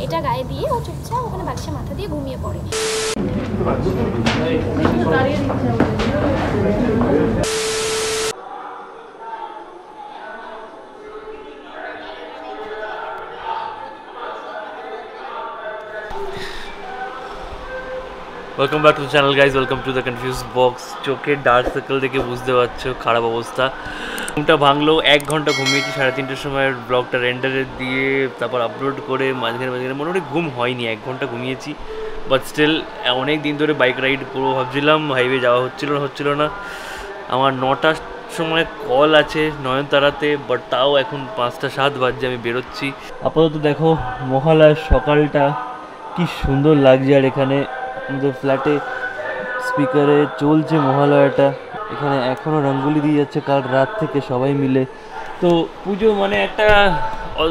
এটা গায়ে দিয়ে ও চুপচাপ ওখানে বালিশের মাথা দিয়ে ঘুমিয়ে পড়ে। Welcome back to the channel guys, welcome to the confuse box. চোখের ডার্ক সার্কেল দেখে বুঝতে পারছো খারাপ অবস্থা। ঘুমটা ভাঙলো, 1 ঘন্টা ঘুমিয়েছি। 3:30টার সময় ব্লগটা রেন্ডারে দিয়ে তারপর আপলোড করে মাঝখানে মোটামুটি ঘুম হয়নি, 1 ঘন্টা ঘুমিয়েছি। বাট স্টিল অনেক দিন ধরে বাইক রাইড করবো ভাবছিলাম, হাইওয়ে যাওয়া হচ্ছিল না। আমার 9টার সময় কল আছে নয়নতারাতে, বাট তাও এখন 5টা 7 বাজছে, আমি বেরোচ্ছি। আপাতত দেখো মহালয়ার সকালটা কি সুন্দর লাগছে। আর এখানে আমাদের ফ্ল্যাটে স্পিকারে চলছে মহালয়াটা। এখানে এখনও রঙ্গোলি দিয়ে যাচ্ছে কাল রাত থেকে সবাই মিলে। তো পুজো মানে একটা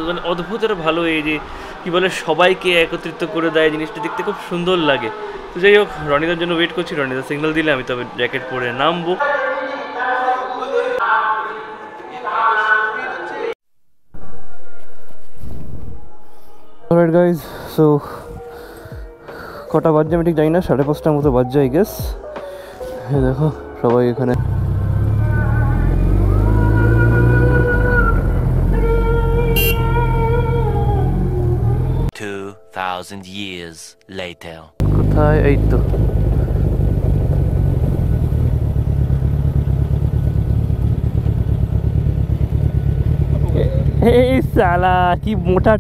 মানে অদ্ভুত আর ভালো, এই যে কী বলে সবাইকে একত্রিত করে দেয়, জিনিসটা দেখতে খুব সুন্দর লাগে। তো যাই হোক, রনিদার জন্য ওয়েট করছি। রনিদা সিগন্যাল দিলে আমি তবে জ্যাকেট পরে নামবো। অলরাইট গাইজ, সো কটা বাজছে আমি ঠিক জানি না, 5:30টার মতো বাজছে আই গেস। দেখো সবাই এখানে। কোথায়? এই তো এই সালা কি মোটা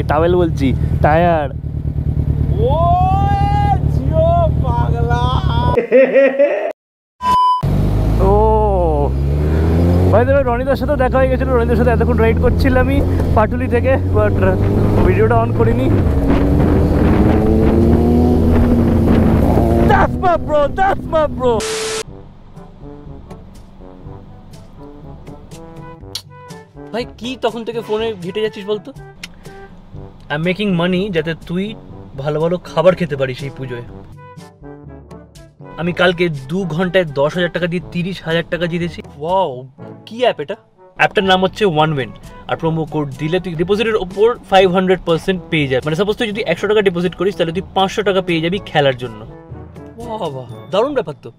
টাওয়েল বলছি, টায়ার। ও জিও পাগলা। ও ভাই দেবে, রনিদার সাথে দেখা হয়ে গেছিলো। রনিদার সাথে এতক্ষণ রাইড করছিলাম আমি পাটুলি থেকে, বাট ভিডিওটা অন করিনি। That's my bro, that's my bro. ভাই কি তখন থেকে ফোনে ঘেটে যাচ্ছিস বলতো? আই এম মেকিং মানি যাতে তুই ভালো ভালো খাবার খেতে পারিস এই পুজোয়। আমি কালকে 2 ঘন্টায় 10,000 টাকা দিয়ে 30,000 টাকা জিতেছি। ওয়াও, কি অ্যাপ এটা? অ্যাপটার নাম হচ্ছে OneWin। আর প্রোমো কোড দিলে তুই ডিপোজিটের ওপর 500% পেয়ে যাবে। মানে সাপোজ তুই যদি 100 টাকা ডিপোজিট করিস তাহলে তুই 500 টাকা পেয়ে যাবি খেলার জন্য। বাহ, দারুণ ব্যাপার তো।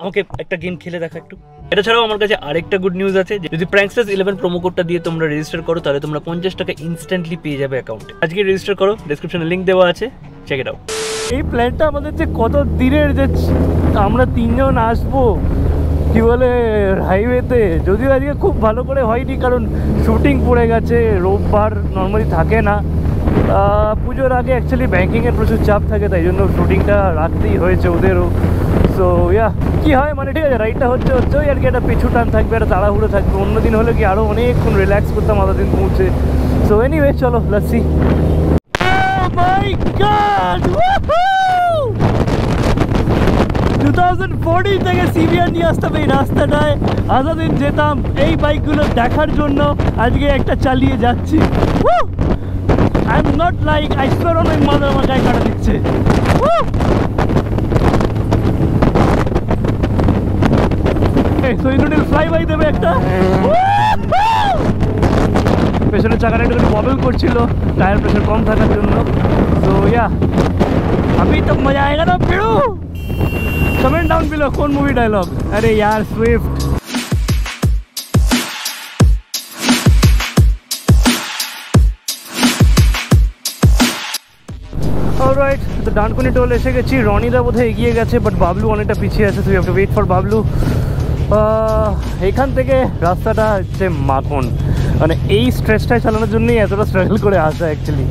আমাকে একটা গেম খেলে দেখা একটু। এটা ছাড়াও আমার কাছে আরেকটা গুড নিউজ আছে। যদি প্র্যাঙ্কস্টার্স 11 প্রোমো কোডটা দিয়ে তোমরা রেজিস্টার করো তাহলে তোমরা 50 টাকা ইনস্ট্যান্টলি পেয়ে যাবে অ্যাকাউন্টে। আজকে রেজিস্টার করো, ডেসক্রিপশনে লিঙ্ক দেওয়া আছে, চেক ইট আউট। এই প্ল্যানটা আমাদের যে কত দিনের, যে আমরা 3 জন আসবো কি বলে হাইওয়েতে, যদিও আজকে খুব ভালো করে হয়নি কারণ শুটিং পড়ে গেছে। রোববার নর্মালি থাকে না। পুজোর আগে অ্যাকচুয়ালি ব্যাঙ্কিংয়ের প্রচুর চাপ থাকে, তাই জন্য শুটিংটা রাখতেই হয়েছে ওদেরও। সো ইয়া কী হয় মানে ঠিক আছে, রাইডটা হচ্ছে ওই আর কি, একটা পিছু টান থাকবে, একটা তাড়াহুড়ো থাকবে। অন্যদিন হলে কি আরও অনেকক্ষণ রিল্যাক্স করতাম আধা দিন পৌঁছে। সো এনিওয়ে চলো let's see. Oh my God! 2014 থেকে সিভিআর নিয়ে আসতাম এই রাস্তাটায়, আধা দিন যেতাম এই বাইকগুলো দেখার জন্য। আজকে একটা চালিয়ে যাচ্ছি। I am not like, I swear on my mother, আমার গায়ে কাটা দিচ্ছে। সুইনুডিল ফ্লাই বাই দেবে একটা। পেছনের চাকাটা একটু ববল করছিল টায়ার প্রেশার কম থাকার জন্য। তো ইয়া अभी तो मजा आएगा ना पिड़ू। कमेंट डाउन बिलो कौन मूवी डायलॉग। अरे यार स्विफ्ट। অলরাইট, তো ডানকুনি টোল এসে গেছি। রনিদা বোধহয় এগিয়ে গেছে, বাট বাবলু অনেকটা পিছিয়ে আছে। তো you have to wait for Bablu. এখান থেকে রাস্তাটা হচ্ছে মাখন, মানে এই স্ট্রেচটায় চালানোর জন্যই এতটা স্ট্রাগল করে আসা অ্যাকচুয়ালি।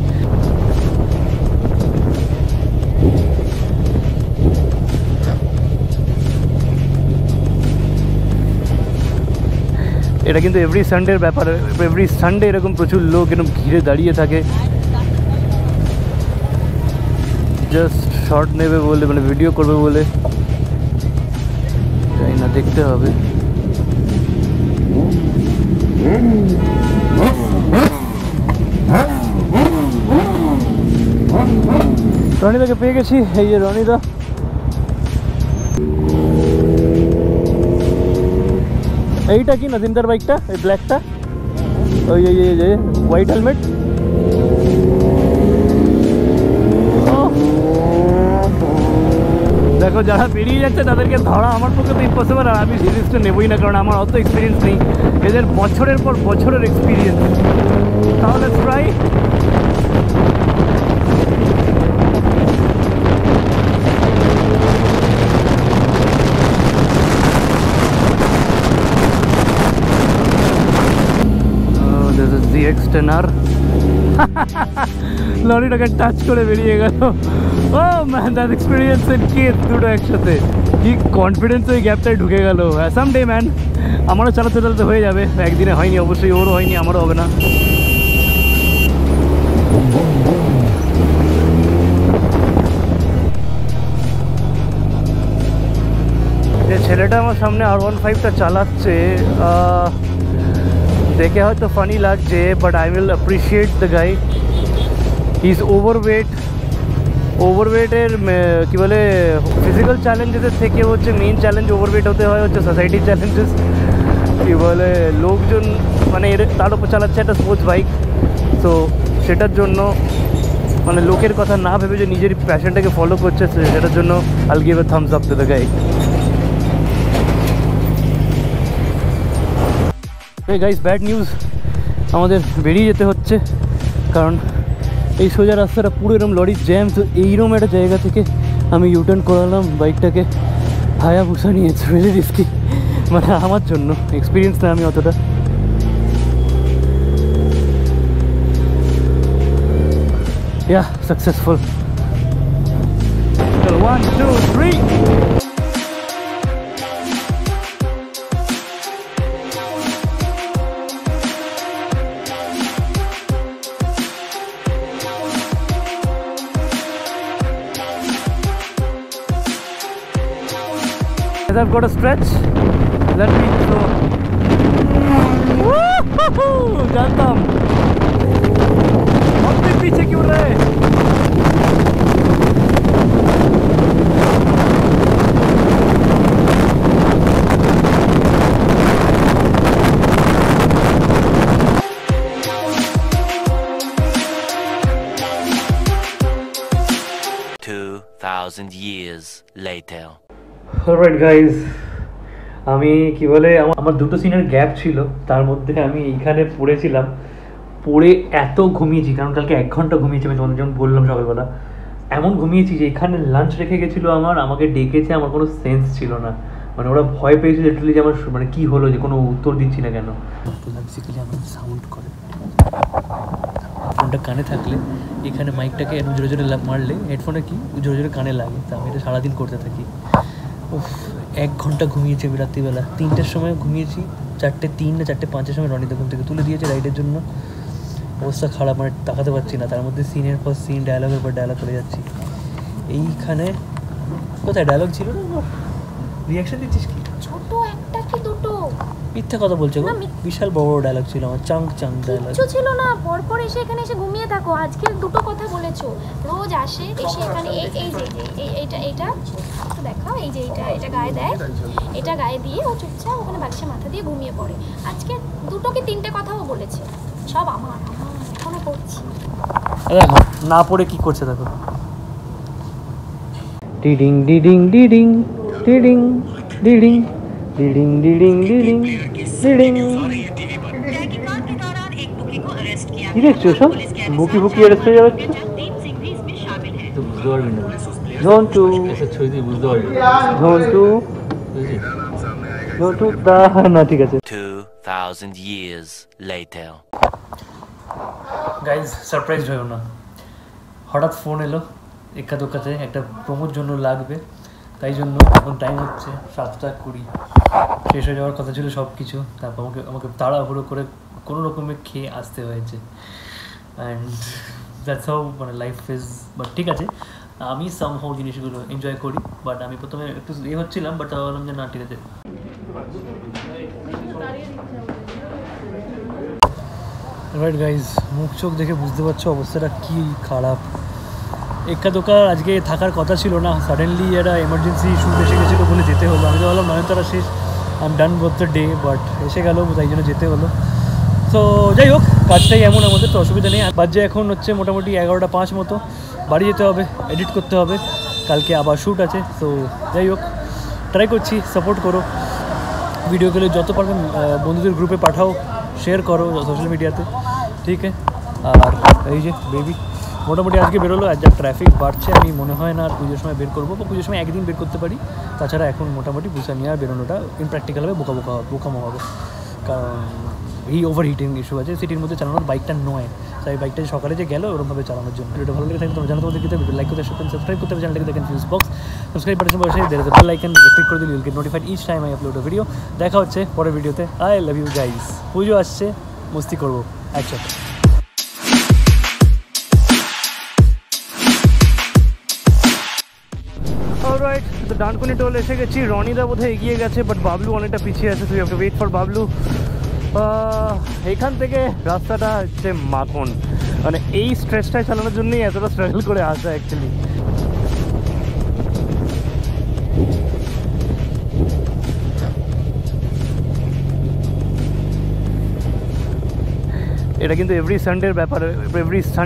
এটা কিন্তু এভরি সানডের ব্যাপার। এভরি সানডে এরকম প্রচুর লোক এরকম ঘিরে দাঁড়িয়ে থাকে, জাস্ট শর্ট নেবে বলে, মানে ভিডিও করবে বলে। তাই না, দেখতে হবে। রনিদাকে পেয়ে গেছি, এই যে রনিদা। এইটা কি নদীনদার বাইকটা, এই ব্ল্যাকটা? ওই যে হোয়াইট হেলমেট। দেখো যারা বেরিয়ে যাচ্ছে তাদেরকে ধরা আমার পক্ষে তো ইম্পসিবল, আর আমি সেই রিস্কটা নেবই না, কারণ আমার অত এক্সপিরিয়েন্স নেই। এদের বছরের পর বছরের এক্সপিরিয়েন্স। তাহলে try. This is the extender. লরিটাকে টাচ করে বেরিয়ে গেল। Oh man, that experience and case দুটো একসাথে, কি কনফিডেন্স ওই গ্যাপটায় ঢুকে গেল। সাম ডে ম্যান, আমারও চালাতে চালাতে হয়ে যাবে। একদিনে হয়নি অবশ্যই, ওরও হয়নি, আমারও হবে না। যে ছেলেটা আমার সামনে R15টা চালাচ্ছে, দেখে হয়তো ফানি লাগছে, but I will appreciate the guy. He is ওভারওয়েটের কী বলে ফিজিক্যাল চ্যালেঞ্জেসের থেকে হচ্ছে মেইন চ্যালেঞ্জ ওভারওয়েট হতে হয় হচ্ছে সোসাইটির চ্যালেঞ্জেস। কী বলে লোকজন মানে তার উপর চালাচ্ছে একটা স্পোর্টস বাইক, তো সেটার জন্য মানে লোকের কথা না ভেবে যে নিজের প্যাশনটাকে ফলো করছে, সেটার জন্য আইল give a Thums up to the guy. এই গাইস, ব্যাড নিউজ, আমাদের বেরিয়ে যেতে হচ্ছে, কারণ এই সোজা রাস্তাটা পুরো এরকম লরির জ্যাম। তো এইরকম একটা জায়গা থেকে আমি ইউটার্ন করালাম বাইকটাকে, হায়াবুসা নিয়ে। ইটস রিয়েলি রিস্কি, মানে আমার জন্য এক্সপিরিয়েন্স না আমি অতটা। ইয়া successful. 1 2 3। I've got a stretch. Let me go. Woo-hoo-hoo! जानताम। हम भी पीछे क्यों रहे? 2,000 years later. অলরাইট গাইজ, আমি কি বলে আমার দুটো সিনের গ্যাপ ছিল, তার মধ্যে আমি এইখানে পড়েছিলাম। পড়ে এত ঘুমিয়েছি, কারণ কালকে 1 ঘন্টা ঘুমিয়েছি আমি তোমাদের যেমন বললাম সকালবেলা। এমন ঘুমিয়েছি যে এখানে লাঞ্চ রেখে গেছিলো আমাকে ডেকেছে, আমার কোনো সেন্স ছিল না। মানে ওরা ভয় পেয়েছে লিটারালি যে আমার মানে কী হলো, যে কোনো উত্তর দিচ্ছি না কেন। বেসিক্যালি আমার সাউন্ড করে, ফোনটা কানে থাকলে এখানে মাইকটাকে এরকম জোরে জোরে মারলে হেডফোনে কি জোরে জোরে কানে লাগে। তো আমি এটা সারাদিন করতে থাকি। উফ, 1 ঘন্টা ঘুমিয়েছি আমি রাত্রিবেলা। 3টের সময় ঘুমিয়েছি, 4:03 না 4:05 সময় রনিতে ঘুম থেকে তুলে দিয়েছে রাইডের জন্য। অবস্থা খারাপ, মানে তাকাতে পারছি না। তার মধ্যে সিনের পর সিন, ডায়লগের পর ডায়লগ করে যাচ্ছি। এইখানে কোথায় ডায়লগ ছিল না? রিয়াকশন দিচ্ছিস কি? ছোট একটা কি দুটো? মিথ্যা কথা বলছো গো, বিশাল বড় বড় ডায়লগ ছিল আমার, চাং ডায়লগ। কিছু ছিল না, পরপর এসে এখানে এসে ঘুমিয়ে থাকো। আজকে দুটো কথা বলেছো। রোজ আসে এসে এখানে এই যে এইটা তো দেখাও, এই যে এটা গায়ে দেয়, এটা গায়ে দিয়ে ও চুপচাপ ওখানে বাক্সে মাথা দিয়ে ঘুমিয়ে পড়ে। আজকে দুটো কি 3টে কথাও বলেছে, সব আমার এখনো করছি। দেখো না পড়ে কি করছে দেখো। ডিডিং ডিডিং ডিডিং ডিডিং ডিডিং ডিডিং ডিডিং ডিডিং ডিডিং। কি দেখছো সব? বুকি অ্যারেস্ট হয়ে যাচ্ছে। বুঝতে পারবি না, ঝন্টু বুঝতে পারবি ঝন্টু না, ঠিক আছে। 2,000 years later. গাইজ, সারপ্রাইজ হয়েও না, হঠাৎ ফোন এলো একা দোকাতে, একটা প্রোমোর জন্য লাগবে। তাই জন্য এখন টাইম হচ্ছে 7:20, শেষ হয়ে যাওয়ার কথা ছিল সব কিছু। তারপর আমাকে তাড়াহুড়ো করে কোনো রকমে খেয়ে আসতে হয়েছে। অ্যান্ড দ্যাটস হাউ মানে লাইফ ইজ। বাট ঠিক আছে, আমি সামহাউ জিনিসগুলো এনজয় করি। বাট আমি প্রথমে একটু হচ্ছিলাম, বাট তাও বললাম যে না ঠিক আছে। রাইট গাইজ, মুখ চোখ দেখে বুঝতে পারছো অবস্থাটা কী খারাপ। একা দোকা আজকে থাকার কথা ছিল না, সাডেনলি একটা এমার্জেন্সি ইস্যু এসে গেছিলো বলে যেতে হলো। আমি তো বললাম নয়নতারা শেষ, I am done with the day, but এসে গেল তাই জন্য যেতে হলো। তো যাই হোক, কাজটাই এমন আমাদের, তো অসুবিধা নেই। বাজে এখন হচ্ছে মোটামুটি 11:05 মতো, বাড়ি যেতে হবে, এডিট করতে হবে, কালকে আবার শ্যুট আছে। তো যাই হোক, ট্রাই করছি, সাপোর্ট করো, ভিডিওগুলো যত পারবেন বন্ধুদের গ্রুপে পাঠাও, শেয়ার করো সোশ্যাল মিডিয়াতে, ঠিক আছে। আর এই যে বেবি মোটামুটি আজকে বেরোলো, আর যা ট্রাফিক বাড়ছে আমি মনে হয় না আর পুজোর সময় বের করবো, বা পুজোর সময় একদিন বের করতে পারি, তাছাড়া এখন মোটামুটি বুসা নিয়ে আর বেরোনোটা ইমপ্র্যাকটিক্যাল হবে, বোকামো হবে, কারণ এই ওভার হিটিং ইস্যু আছে সিটির মধ্যে চালানোর, বাইকটা নয়, তাই বাইকটা সকালে যে গেল ওরকমভাবে চালানোর জন্য। ভিডিওটা ভালো লেগে থাকে তোমরা জানো, তোমাদের ভিডিও লাইক করতে আসবেন, সাবস্ক্রাইব করতে হবে চ্যানেলটাকে, দেখেন ফিউজ বক্স সাবস্ক্রাইব বাটন বসে দের দ্য বেল আইকন ক্লিক করে দিলে you'll get notified each time I upload a video. দেখা হচ্ছে পরের ভিডিওতে। I love you guys. Pujo আসছে, মস্তি করবো একসাথে। অলরাইট, তো ডানকুনি টোল এসে গেছি। রনিদা বোধহয় এগিয়ে গেছে, বাট বাবলু অনেকটা পিছিয়ে আছে, তো you have to wait for Bablu. এখান থেকে রাস্তাটা হচ্ছে মাখন, মানে এই স্ট্রেচটায় চালানোর জন্যই এতটা স্ট্রাগল করে আসা অ্যাকচুয়ালি। এটা কিন্তু এভরি সানডের ব্যাপার, এভরি সানডে